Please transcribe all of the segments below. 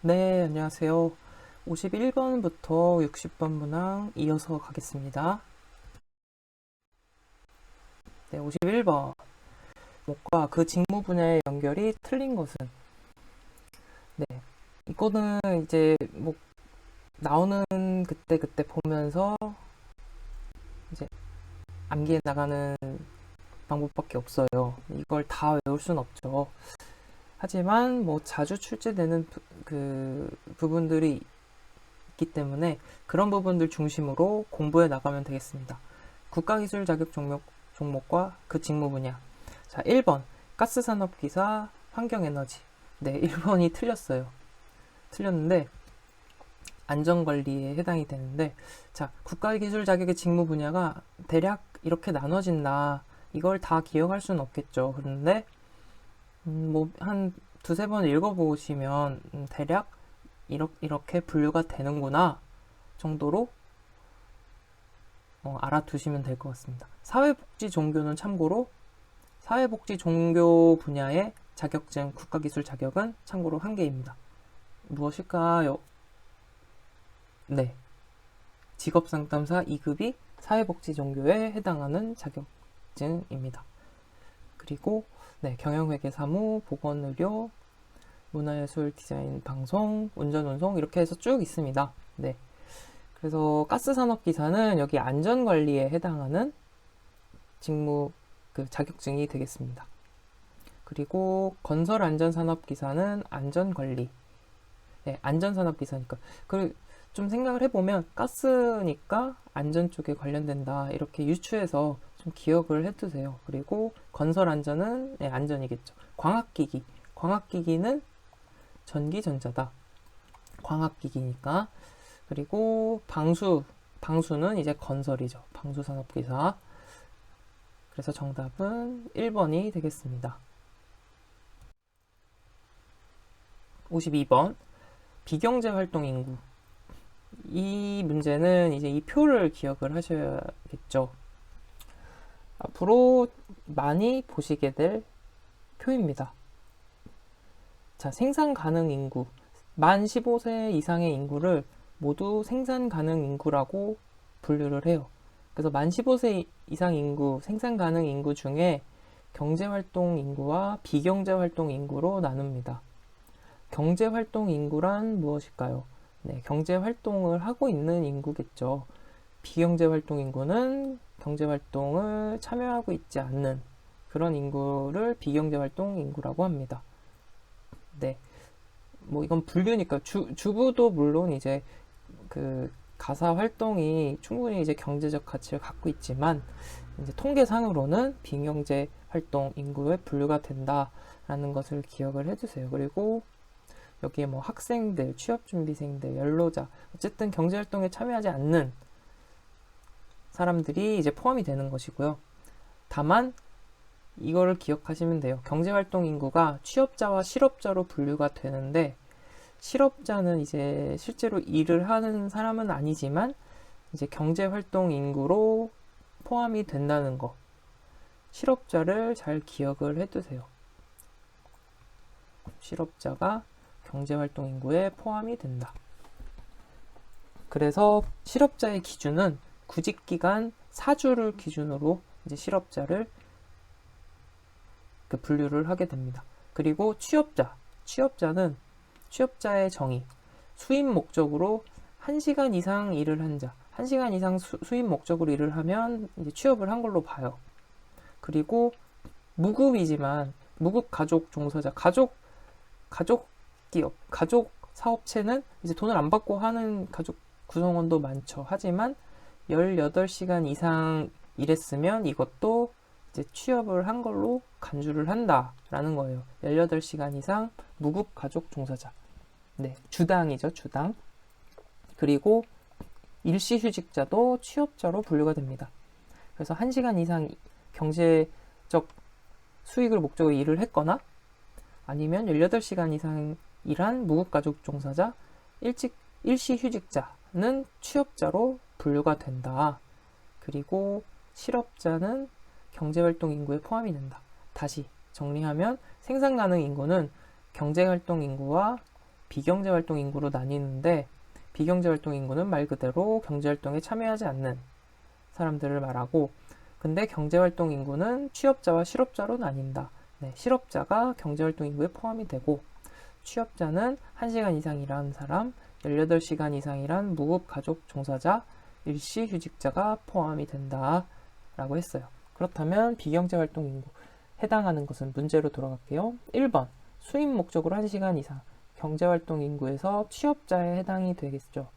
네, 안녕하세요. 51번부터 60번 문항 이어서 가겠습니다. 네, 51번. 목과 그 직무 분야의 연결이 틀린 것은? 네, 이거는 이제 뭐 나오는 그때 보면서 이제 암기해 나가는 방법밖에 없어요. 이걸 다 외울 순 없죠. 하지만 뭐 자주 출제되는 그 부분들이 있기 때문에 그런 부분들 중심으로 공부해 나가면 되겠습니다. 국가기술 자격 종목과 그 직무 분야. 자, 1번 가스산업기사 환경에너지. 네, 1번이 틀렸어요. 틀렸는데 안전관리에 해당이 되는데, 자, 국가기술 자격의 직무 분야가 대략 이렇게 나눠진다. 이걸 다 기억할 수는 없겠죠. 그런데 뭐 한 두세 번 읽어보시면 대략 이렇게 분류가 되는구나 정도로 알아두시면 될 것 같습니다. 사회복지 종교는 참고로 사회복지 종교 분야의 자격증, 국가기술 자격은 참고로 1개입니다. 무엇일까요? 네, 직업상담사 2급이 사회복지 종교에 해당하는 자격증입니다. 그리고 네, 경영회계사무, 보건의료, 문화예술, 디자인, 방송, 운전, 운송 이렇게 해서 쭉 있습니다. 네, 그래서 가스산업기사는 여기 안전관리에 해당하는 직무 그 자격증이 되겠습니다. 그리고 건설안전산업기사는 안전관리, 네, 안전산업기사니까 좀 생각을 해보면 가스니까 안전 쪽에 관련된다 이렇게 유추해서 좀 기억을 해두세요. 그리고 건설안전은 네, 안전이겠죠. 광학기기는 전기전자다. 광학기기니까. 그리고 방수는 이제 건설이죠. 방수산업기사. 그래서 정답은 1번이 되겠습니다. 52번 비경제활동 인구. 이 문제는 이제 이 표를 기억을 하셔야겠죠. 앞으로 많이 보시게 될 표입니다. 자, 생산 가능 인구. 만 15세 이상의 인구를 모두 생산 가능 인구라고 분류를 해요. 그래서 만 15세 이상 인구, 생산 가능 인구 중에 경제활동 인구와 비경제활동 인구로 나눕니다. 경제활동 인구란 무엇일까요? 네, 경제활동을 하고 있는 인구겠죠. 비경제활동 인구는 경제활동을 참여하고 있지 않는 그런 인구를 비경제활동 인구라고 합니다. 네, 뭐 이건 분류니까 주부도 물론 이제 그 가사 활동이 충분히 이제 경제적 가치를 갖고 있지만 이제 통계상으로는 비경제 활동 인구에 분류가 된다라는 것을 기억을 해주세요. 그리고 여기에 뭐 학생들, 취업준비생들, 연로자, 어쨌든 경제활동에 참여하지 않는 사람들이 이제 포함이 되는 것이고요. 다만 이거를 기억하시면 돼요. 경제활동 인구가 취업자와 실업자로 분류가 되는데 실업자는 이제 실제로 일을 하는 사람은 아니지만 이제 경제활동 인구로 포함이 된다는 거. 실업자를 잘 기억을 해두세요. 실업자가 경제활동 인구에 포함이 된다. 그래서 실업자의 기준은 구직기간 4주를 기준으로 이제 실업자를 분류를 하게 됩니다. 그리고 취업자는 취업자의 정의, 수입 목적으로 1시간 이상 일을 한 자, 1시간 이상 수입 목적으로 일을 하면 이제 취업을 한 걸로 봐요. 그리고 무급이지만 무급 가족 종사자, 가족 기업, 가족 사업체는 이제 돈을 안 받고 하는 가족 구성원도 많죠. 하지만 18시간 이상 일했으면 이것도 이제 취업을 한 걸로 간주를 한다라는 거예요. 18시간 이상 무급 가족 종사자. 네, 주당이죠, 주당. 그리고 일시휴직자도 취업자로 분류가 됩니다. 그래서 1시간 이상 경제적 수익을 목적으로 일을 했거나 아니면 18시간 이상 일한 무급가족 종사자, 일시휴직자는 취업자로 분류가 된다. 그리고 실업자는 경제활동 인구에 포함이 된다. 다시 정리하면 생산가능 인구는 경제활동 인구와 비경제활동 인구로 나뉘는데 비경제활동 인구는 말 그대로 경제활동에 참여하지 않는 사람들을 말하고 근데 경제활동 인구는 취업자와 실업자로 나뉜다. 네, 실업자가 경제활동 인구에 포함이 되고 취업자는 1시간 이상 일하는 사람, 18시간 이상 일한 무급가족 종사자, 일시휴직자가 포함이 된다 라고 했어요. 그렇다면 비경제활동 인구 해당하는 것은 문제로 돌아갈게요. 1번 수입 목적으로 1시간 이상 경제활동 인구에서 취업자에 해당이 되겠죠.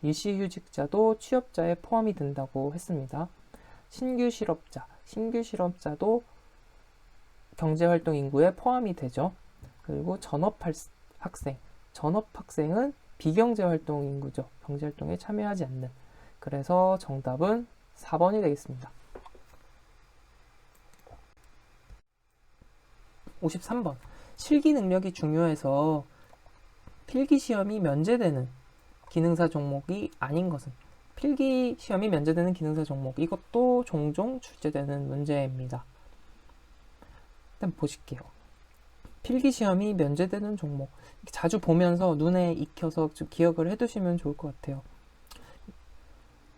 일시휴직자도 취업자에 포함이 된다고 했습니다. 신규 실업자도 경제활동 인구에 포함이 되죠. 그리고 전업학생은 비경제활동 인구죠. 경제활동에 참여하지 않는. 그래서 정답은 4번이 되겠습니다. 53번. 실기 능력이 중요해서 필기시험이 면제되는 기능사 종목이 아닌 것은 필기시험이 면제되는 기능사 종목 이것도 종종 출제되는 문제입니다. 일단 보실게요. 필기시험이 면제되는 종목 자주 보면서 눈에 익혀서 좀 기억을 해두시면 좋을 것 같아요.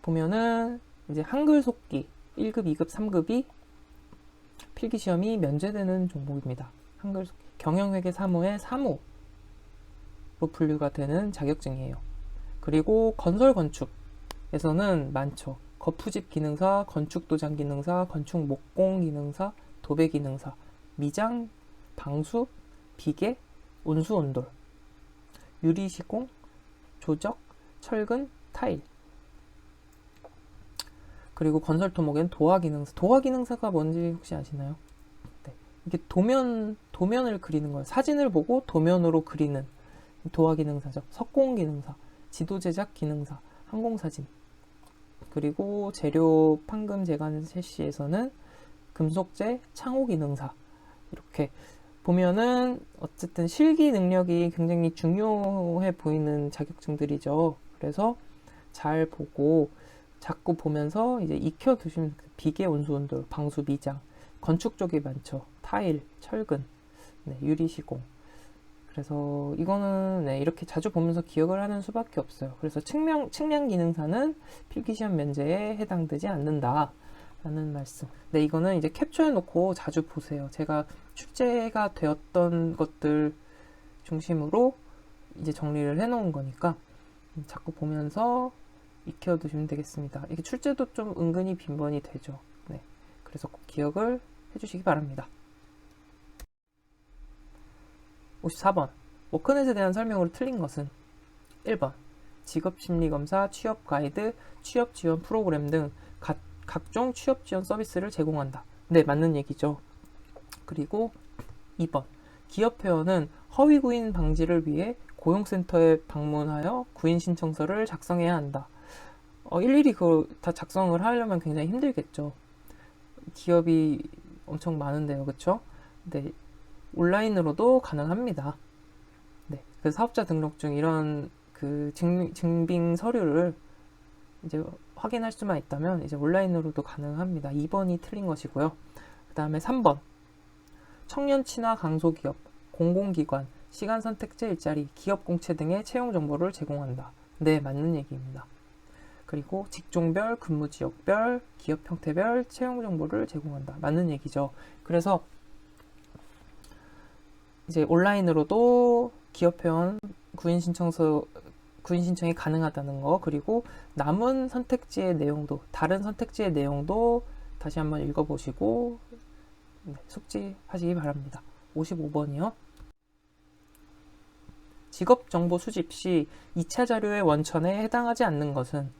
보면은 이제 한글 속기 1급, 2급, 3급이 필기시험이 면제되는 종목입니다. 한글 속기 경영회계 사무의 사무로 분류가 되는 자격증이에요. 그리고 건설 건축에서는 많죠. 거푸집 기능사, 건축도장 기능사, 건축 목공 기능사, 도배 기능사, 미장, 방수, 비계, 온수 온돌, 유리 시공, 조적, 철근, 타일. 그리고 건설 토목엔 도화 기능사. 도화 기능사가 뭔지 혹시 아시나요? 네. 이게 도면을 그리는 거예요. 사진을 보고 도면으로 그리는 도화 기능사죠. 석공 기능사, 지도 제작 기능사, 항공사진. 그리고 재료 판금 재간 실시에서는 금속재 창호 기능사. 이렇게 보면은 어쨌든 실기 능력이 굉장히 중요해 보이는 자격증들이죠. 그래서 잘 보고 자꾸 보면서 이제 익혀두시면 비계, 온수, 온돌, 방수, 미장, 건축 쪽이 많죠. 타일, 철근, 네, 유리 시공. 그래서 이거는 네, 이렇게 자주 보면서 기억을 하는 수밖에 없어요. 그래서 측량 기능사는 필기시험 면제에 해당되지 않는다. 라는 말씀. 네, 이거는 이제 캡처해 놓고 자주 보세요. 제가 출제가 되었던 것들 중심으로 이제 정리를 해 놓은 거니까 자꾸 보면서 익혀두시면 되겠습니다. 이게 출제도 좀 은근히 빈번히 되죠. 네, 그래서 꼭 기억을 해주시기 바랍니다. 54번. 워크넷에 대한 설명으로 틀린 것은 1번. 직업심리검사, 취업가이드, 취업지원 프로그램 등 각종 취업지원 서비스를 제공한다. 네, 맞는 얘기죠. 그리고 2번. 기업회원은 허위구인 방지를 위해 고용센터에 방문하여 구인 신청서를 작성해야 한다. 일일이 그걸 다 작성을 하려면 굉장히 힘들겠죠. 기업이 엄청 많은데요, 그쵸? 네, 온라인으로도 가능합니다. 네, 그 사업자 등록증 이런 그 증빙 서류를 이제 확인할 수만 있다면 이제 온라인으로도 가능합니다. 2번이 틀린 것이고요. 그 다음에 3번. 청년 친화 강소기업, 공공기관, 시간 선택제 일자리, 기업 공채 등의 채용 정보를 제공한다. 네, 맞는 얘기입니다. 그리고 직종별, 근무 지역별, 기업 형태별 채용 정보를 제공한다. 맞는 얘기죠. 그래서 이제 온라인으로도 기업회원 구인 신청이 가능하다는 거, 그리고 남은 선택지의 내용도, 다른 선택지의 내용도 다시 한번 읽어보시고 네, 숙지하시기 바랍니다. 55번이요. 직업정보 수집 시 2차 자료의 원천에 해당하지 않는 것은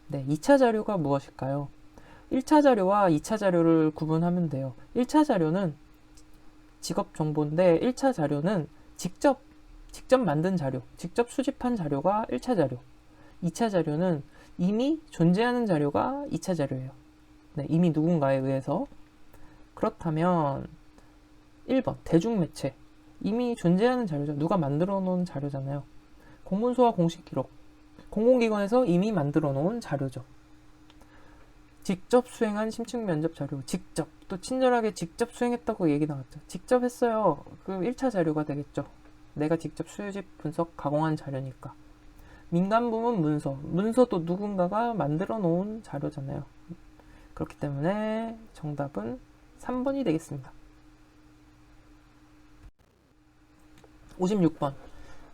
네, 2차 자료가 무엇일까요? 1차 자료와 2차 자료를 구분하면 돼요. 1차 자료는 직업 정보인데 1차 자료는 직접 만든 자료, 직접 수집한 자료가 1차 자료. 2차 자료는 이미 존재하는 자료가 2차 자료예요. 네, 이미 누군가에 의해서. 그렇다면 1번 대중매체. 이미 존재하는 자료죠. 누가 만들어 놓은 자료잖아요. 공문서와 공식 기록. 공공기관에서 이미 만들어 놓은 자료죠. 직접 수행한 심층 면접 자료. 직접. 또 친절하게 직접 수행했다고 얘기 나왔죠. 직접 했어요. 그럼 1차 자료가 되겠죠. 내가 직접 수집, 분석, 가공한 자료니까. 민간부문 문서도 누군가가 만들어 놓은 자료잖아요. 그렇기 때문에 정답은 3번이 되겠습니다. 56번.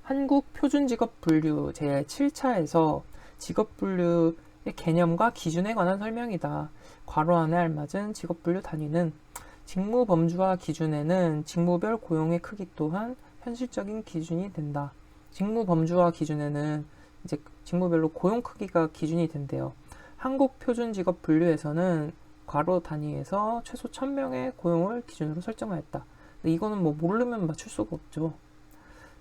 한국 표준직업분류 제7차에서 직업분류의 개념과 기준에 관한 설명이다. 괄호 안에 알맞은 직업분류 단위는 직무 범주와 기준에는 직무별 고용의 크기 또한 현실적인 기준이 된다. 직무 범주와 기준에는 이제 직무별로 고용 크기가 기준이 된대요. 한국 표준직업 분류에서는 괄호 단위에서 최소 1000명의 고용을 기준으로 설정하였다. 근데 이거는 뭐 모르면 맞출 수가 없죠.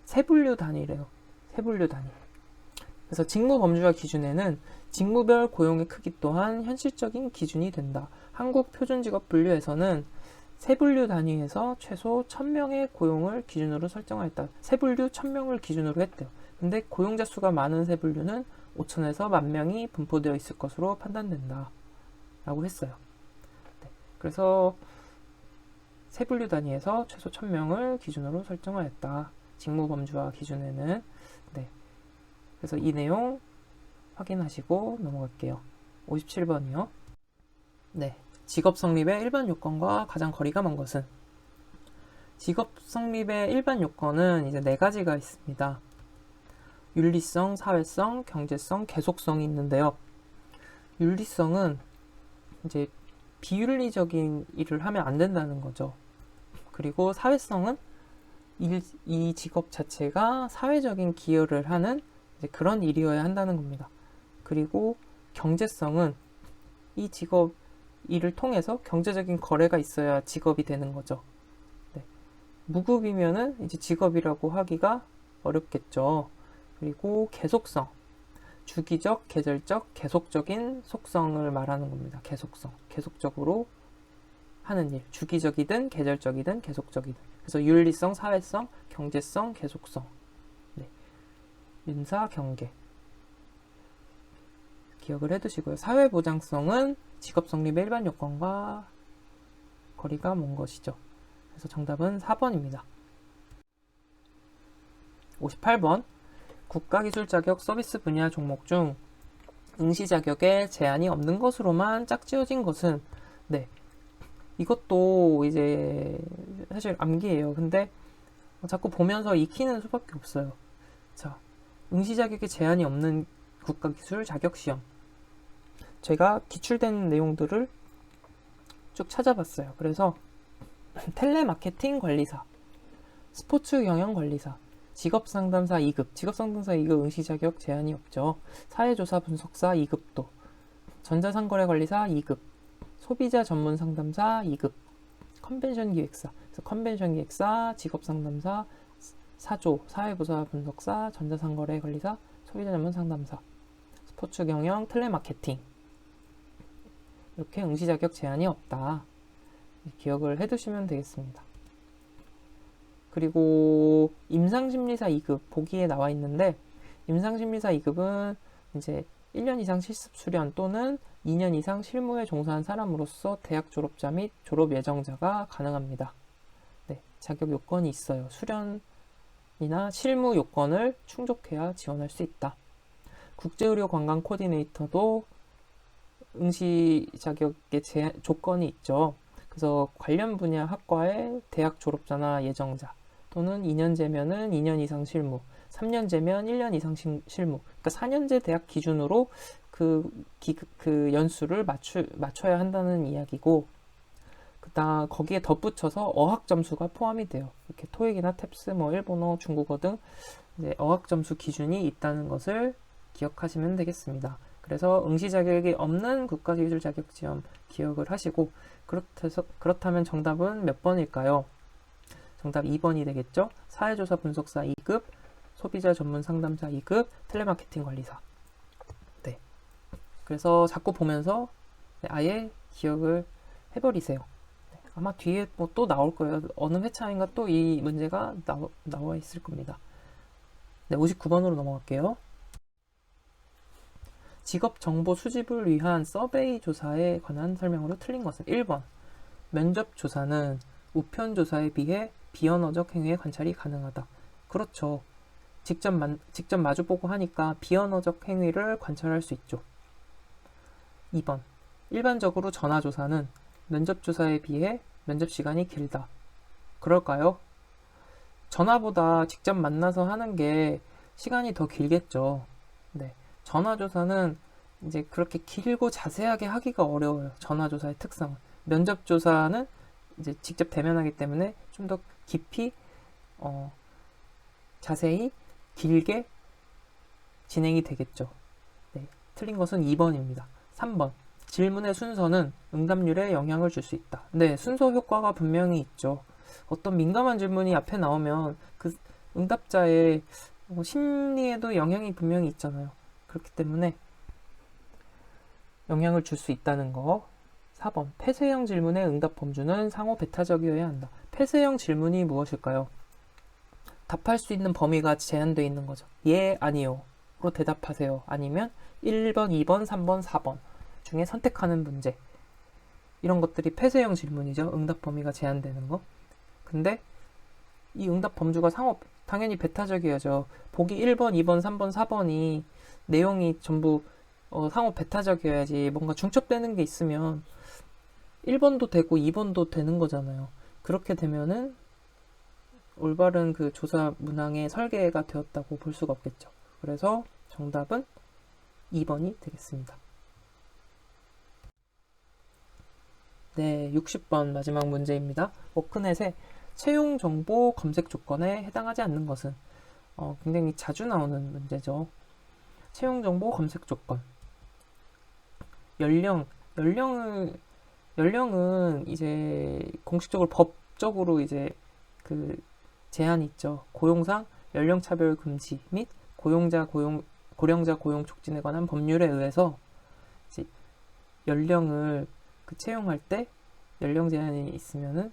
세분류 단위래요. 세분류 단위. 그래서 직무 범주와 기준에는 직무별 고용의 크기 또한 현실적인 기준이 된다. 한국 표준직업 분류에서는 세분류 단위에서 최소 1000명의 고용을 기준으로 설정하였다. 세분류 1000명을 기준으로 했대요. 근데 고용자 수가 많은 세분류는 5천에서 10,000명이 분포되어 있을 것으로 판단된다. 라고 했어요. 네. 그래서 세분류 단위에서 최소 1000명을 기준으로 설정하였다. 직무 범주와 기준에는. 네. 그래서 이 내용 확인하시고 넘어갈게요. 57번이요. 네. 직업 성립의 일반 요건과 가장 거리가 먼 것은? 직업 성립의 일반 요건은 이제 4가지가 있습니다. 윤리성, 사회성, 경제성, 계속성이 있는데요. 윤리성은 이제 비윤리적인 일을 하면 안 된다는 거죠. 그리고 사회성은 이 직업 자체가 사회적인 기여를 하는 이제 그런 일이어야 한다는 겁니다. 그리고 경제성은 이 직업 일을 통해서 경제적인 거래가 있어야 직업이 되는 거죠. 네. 무급이면은 이제 직업이라고 하기가 어렵겠죠. 그리고 계속성, 주기적, 계절적, 계속적인 속성을 말하는 겁니다. 계속성, 계속적으로 하는 일, 주기적이든 계절적이든 계속적이든. 그래서 윤리성, 사회성, 경제성, 계속성. 네. 윤사, 경계. 기억을 해두시고요. 사회보장성은 직업 성립의 일반 요건과 거리가 먼 것이죠. 그래서 정답은 4번입니다. 58번. 국가기술 자격 서비스 분야 종목 중 응시 자격에 제한이 없는 것으로만 짝지어진 것은? 네. 이것도 이제 사실 암기예요. 근데 자꾸 보면서 익히는 수밖에 없어요. 자, 응시 자격에 제한이 없는 국가기술 자격 시험. 제가 기출된 내용들을 쭉 찾아봤어요. 그래서 텔레마케팅 관리사, 스포츠 경영 관리사, 직업상담사 2급, 직업상담사 2급 응시 자격 제한이 없죠. 사회조사 분석사 2급도, 전자상거래 관리사 2급, 소비자 전문 상담사 2급, 컨벤션 기획사, 그래서 컨벤션 기획사, 직업상담사, 사조, 사회조사 분석사, 전자상거래 관리사, 소비자 전문 상담사, 스포츠 경영, 텔레마케팅. 이렇게 응시 자격 제한이 없다. 기억을 해두시면 되겠습니다. 그리고 임상심리사 2급 보기에 나와 있는데, 임상심리사 2급은 이제 1년 이상 실습 수련 또는 2년 이상 실무에 종사한 사람으로서 대학 졸업자 및 졸업 예정자가 가능합니다. 네, 자격 요건이 있어요. 수련이나 실무 요건을 충족해야 지원할 수 있다. 국제의료 관광 코디네이터도 응시 자격의 조건이 있죠. 그래서 관련 분야 학과의 대학 졸업자나 예정자 또는 2년제면은 2년 이상 실무, 3년제면 1년 이상 실무. 그러니까 4년제 대학 기준으로 그 연수를 맞춰야 한다는 이야기고, 그다음 거기에 덧붙여서 어학 점수가 포함이 돼요. 이렇게 토익이나 탭스, 뭐 일본어, 중국어 등 이제 어학 점수 기준이 있다는 것을 기억하시면 되겠습니다. 그래서 응시 자격이 없는 국가기술 자격시험 기억을 하시고, 그렇다면 정답은 몇 번일까요? 정답 2번이 되겠죠? 사회조사 분석사 2급, 소비자 전문 상담사 2급, 텔레마케팅 관리사. 네. 그래서 자꾸 보면서 아예 기억을 해버리세요. 네. 아마 뒤에 뭐 또 나올 거예요. 어느 회차인가 또 이 문제가 나와 있을 겁니다. 네, 59번으로 넘어갈게요. 직업 정보 수집을 위한 서베이 조사에 관한 설명으로 틀린 것은? 1번. 면접 조사는 우편 조사에 비해 비언어적 행위의 관찰이 가능하다. 그렇죠. 직접 마주보고 하니까 비언어적 행위를 관찰할 수 있죠. 2번. 일반적으로 전화조사는 면접조사에 비해 면접시간이 길다. 그럴까요? 전화보다 직접 만나서 하는 게 시간이 더 길겠죠. 네. 전화조사는 이제 그렇게 길고 자세하게 하기가 어려워요. 전화조사의 특성은. 면접조사는 이제 직접 대면하기 때문에 좀 더 깊이, 자세히, 길게 진행이 되겠죠. 네. 틀린 것은 2번입니다. 3번. 질문의 순서는 응답률에 영향을 줄 수 있다. 네, 순서 효과가 분명히 있죠. 어떤 민감한 질문이 앞에 나오면 그 응답자의 심리에도 영향이 분명히 있잖아요. 그렇기 때문에 영향을 줄 수 있다는 거. 4번. 폐쇄형 질문의 응답 범주는 상호 배타적이어야 한다. 폐쇄형 질문이 무엇일까요? 답할 수 있는 범위가 제한되어 있는 거죠. 예, 아니요. 로 대답하세요. 아니면 1번, 2번, 3번, 4번 중에 선택하는 문제. 이런 것들이 폐쇄형 질문이죠. 응답 범위가 제한되는 거. 근데 이 응답 범주가 당연히 배타적이어야죠. 보기 1번, 2번, 3번, 4번이 내용이 전부 상호 배타적이어야지. 뭔가 중첩되는 게 있으면 1번도 되고 2번도 되는 거잖아요. 그렇게 되면은 올바른 그 조사 문항의 설계가 되었다고 볼 수가 없겠죠. 그래서 정답은 2번이 되겠습니다. 네, 60번 마지막 문제입니다. 워크넷의 채용 정보 검색 조건에 해당하지 않는 것은 굉장히 자주 나오는 문제죠. 채용 정보 검색 조건. 연령은 이제 공식적으로 법적으로 이제 그 제한이 있죠. 고용상 연령차별 금지 및 고령자 고용 촉진에 관한 법률에 의해서 이제 연령을 채용할 때 연령 제한이 있으면은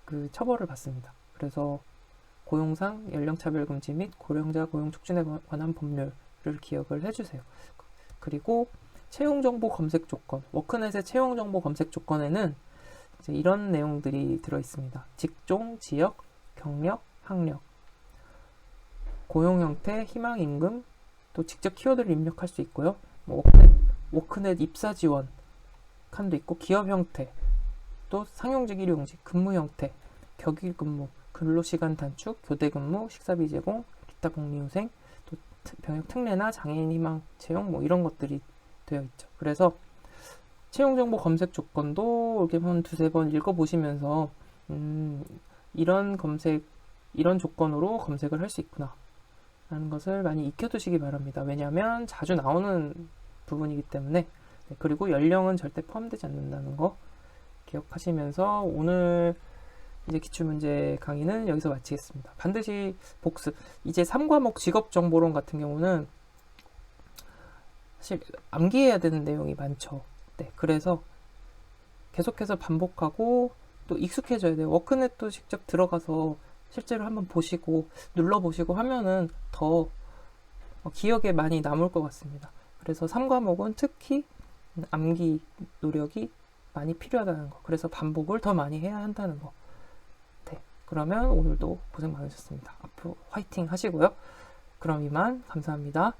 그 처벌을 받습니다. 그래서 고용상 연령차별 금지 및 고령자 고용 촉진에 관한 법률을 기억을 해주세요. 그리고 채용정보 검색 조건, 워크넷의 채용정보 검색 조건에는 이제 이런 내용들이 들어있습니다. 직종, 지역, 경력, 학력, 고용 형태, 희망 임금, 또 직접 키워드를 입력할 수 있고요. 워크넷 입사 지원 칸도 있고, 기업 형태, 또 상용직, 일용직, 근무 형태, 격일 근무, 근로시간 단축, 교대 근무, 식사비 제공, 기타 복리후생, 또 병역 특례나 장애인 희망 채용 이런 것들이 되어 있죠. 그래서 채용정보 검색 조건도 이렇게 한 두세 번 읽어보시면서 이런 조건으로 검색을 할 수 있구나 라는 것을 많이 익혀두시기 바랍니다. 왜냐하면 자주 나오는 부분이기 때문에. 네, 그리고 연령은 절대 포함되지 않는다는 거 기억하시면서 오늘 이제 기출문제 강의는 여기서 마치겠습니다. 반드시 복습. 이제 3과목 직업정보론 같은 경우는 사실 암기해야 되는 내용이 많죠. 네, 그래서 계속해서 반복하고 또 익숙해져야 돼요. 워크넷도 직접 들어가서 실제로 한번 보시고 눌러보시고 하면은 더 기억에 많이 남을 것 같습니다. 그래서 3과목은 특히 암기 노력이 많이 필요하다는 거. 그래서 반복을 더 많이 해야 한다는 거. 네, 그러면 오늘도 고생 많으셨습니다. 앞으로 화이팅 하시고요. 그럼 이만 감사합니다.